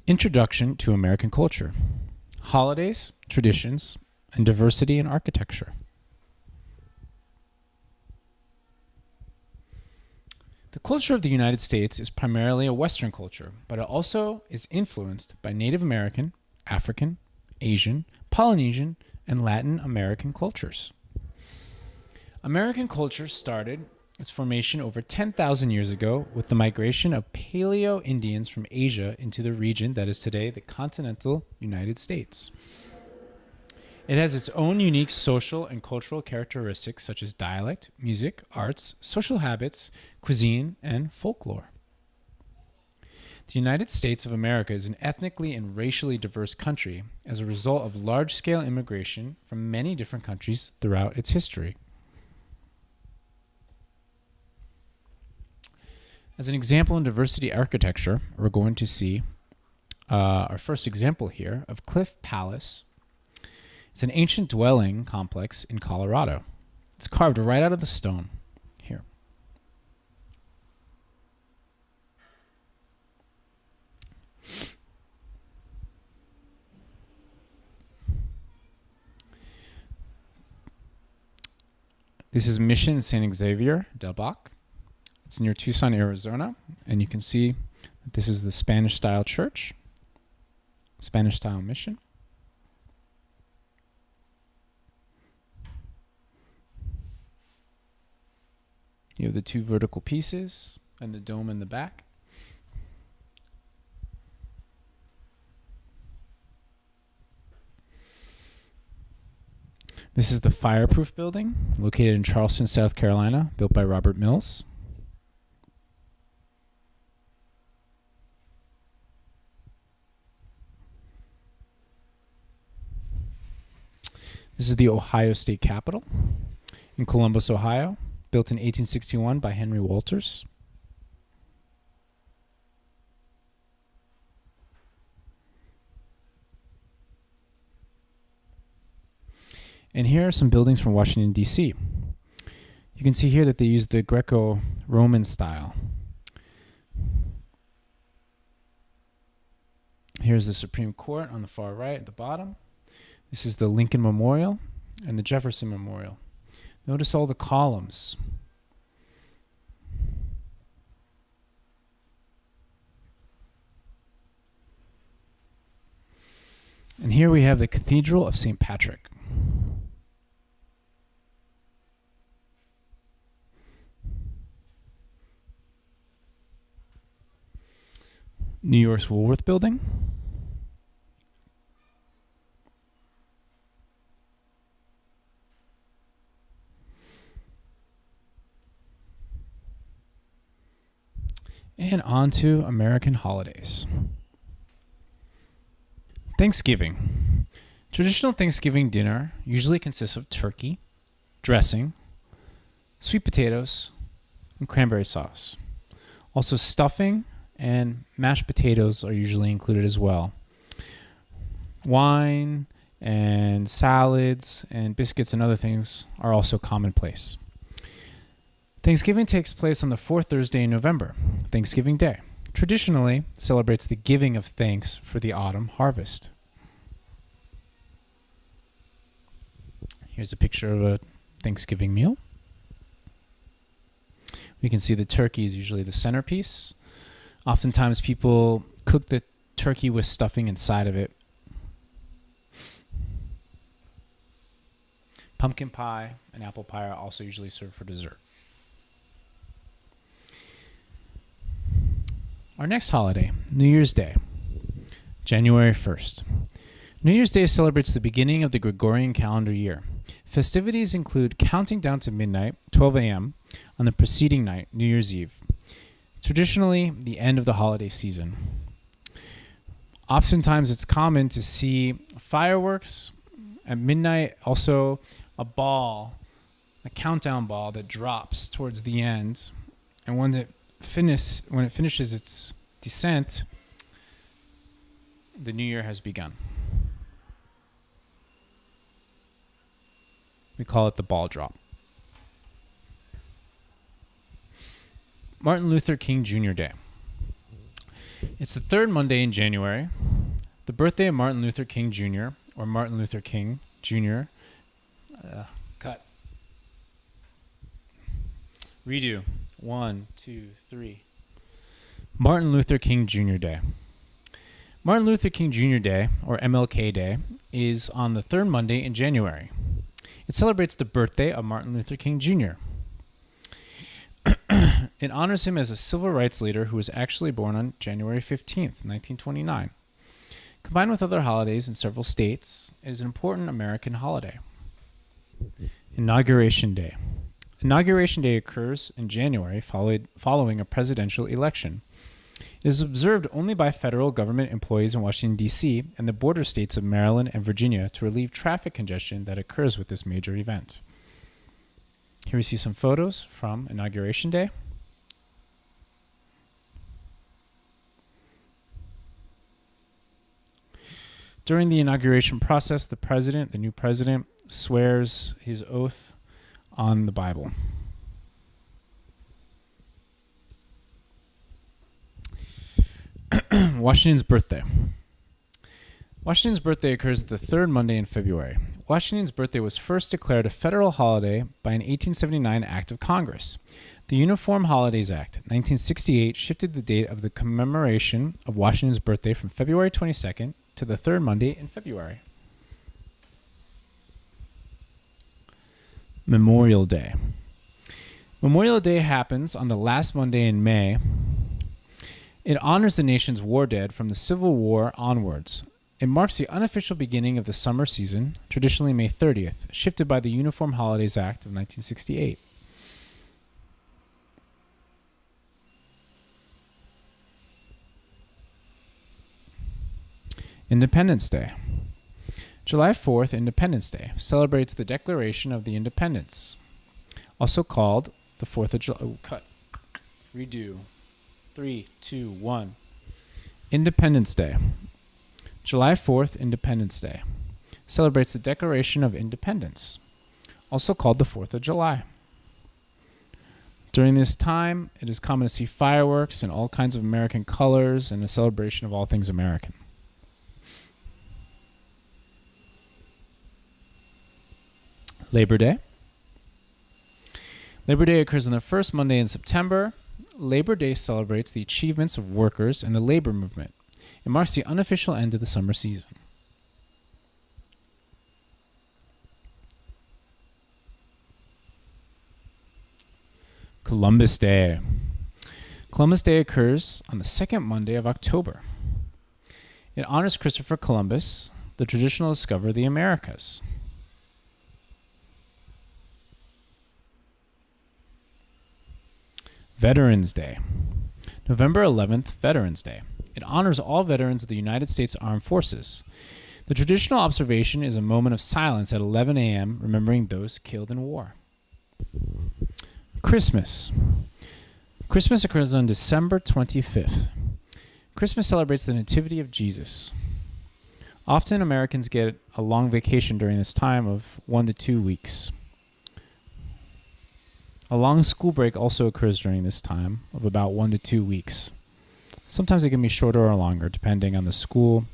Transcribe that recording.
Introduction to American Culture. Holidays, Traditions, and Diversity in Architecture. The culture of the United States is primarily a Western culture, but it also is influenced by Native American, African, Asian, Polynesian, and Latin American cultures. American culture started its formation over 10,000 years ago with the migration of Paleo-Indians from Asia into the region that is today the continental United States. It has its own unique social and cultural characteristics such as dialect, music, arts, social habits, cuisine, and folklore. The United States of America is an ethnically and racially diverse country as a result of large-scale immigration from many different countries throughout its history. As an example in diversity architecture, we're going to see our first example here of Cliff Palace. It's an ancient dwelling complex in Colorado. It's carved right out of the stone here. This is Mission San Xavier del Bac. It's near Tucson, Arizona, and you can see that this is the Spanish-style church, Spanish-style mission. You have the two vertical pieces and the dome in the back. This is the fireproof building located in Charleston, South Carolina, built by Robert Mills. This is the Ohio State Capitol in Columbus, Ohio, built in 1861 by Henry Walters. And here are some buildings from Washington, D.C. You can see here that they use the Greco-Roman style. Here's the Supreme Court on the far right at the bottom. This is the Lincoln Memorial and the Jefferson Memorial. Notice all the columns. And here we have the Cathedral of St. Patrick. New York's Woolworth Building. And on to American holidays. Thanksgiving. Traditional Thanksgiving dinner usually consists of turkey, dressing, sweet potatoes, and cranberry sauce. Also, stuffing and mashed potatoes are usually included as well. Wine and salads and biscuits and other things are also commonplace. Thanksgiving takes place on the fourth Thursday in November, Thanksgiving Day. Traditionally celebrates the giving of thanks for the autumn harvest. Here's a picture of a Thanksgiving meal. We can see the turkey is usually the centerpiece. Oftentimes people cook the turkey with stuffing inside of it. Pumpkin pie and apple pie are also usually served for dessert. Our next holiday, New Year's Day, January 1st. New Year's Day celebrates the beginning of the Gregorian calendar year. Festivities include counting down to midnight, 12 a.m., on the preceding night, New Year's Eve, traditionally the end of the holiday season. Oftentimes it's common to see fireworks at midnight, also a ball, a countdown ball that drops towards the end, and when it finishes its descent, the new year has begun. We call it the ball drop. Martin Luther King Jr. Day. It's the third Monday in January, the birthday of Martin Luther King Jr., or Martin Luther King Jr. Cut. Redo. 1, 2, 3. Martin Luther King Jr. Day. Martin Luther King Jr. Day, or MLK Day, is on the third Monday in January. It celebrates the birthday of Martin Luther King Jr. It honors him as a civil rights leader who was actually born on January 15th, 1929. Combined with other holidays in several states, it is an important American holiday. Inauguration Day. Inauguration Day occurs in January following a presidential election. It is observed only by federal government employees in Washington, D.C. and the border states of Maryland and Virginia to relieve traffic congestion that occurs with this major event. Here we see some photos from Inauguration Day. During the inauguration process, the new president, swears his oath on the Bible. Washington's birthday. Washington's birthday occurs the third Monday in February. Washington's birthday was first declared a federal holiday by an 1879 Act of Congress. The Uniform Holidays Act, 1968, shifted the date of the commemoration of Washington's birthday from February 22nd to the third Monday in February. Memorial Day. Memorial Day happens on the last Monday in May. It honors the nation's war dead from the Civil War onwards. It marks the unofficial beginning of the summer season, traditionally May 30th, shifted by the Uniform Holidays Act of 1968. Independence Day. July 4th, Independence Day, celebrates the Declaration of the Independence, also called the 4th of July. Oh, cut. Redo. 3, 2, 1. Independence Day. July 4th, Independence Day, celebrates the Declaration of Independence, also called the 4th of July. During this time, it is common to see fireworks and all kinds of American colors and a celebration of all things American. Labor Day. Labor Day occurs on the first Monday in September. Labor Day celebrates the achievements of workers and the labor movement. It marks the unofficial end of the summer season. Columbus Day. Columbus Day occurs on the second Monday of October. It honors Christopher Columbus, the traditional discoverer of the Americas. Veterans Day. November 11th, Veterans Day. It honors all veterans of the United States Armed Forces. The traditional observation is a moment of silence at 11 a.m., remembering those killed in war. Christmas. Christmas occurs on December 25th. Christmas celebrates the Nativity of Jesus. Often Americans get a long vacation during this time of 1 to 2 weeks. A long school break also occurs during this time of about 1 to 2 weeks. Sometimes it can be shorter or longer, depending on the school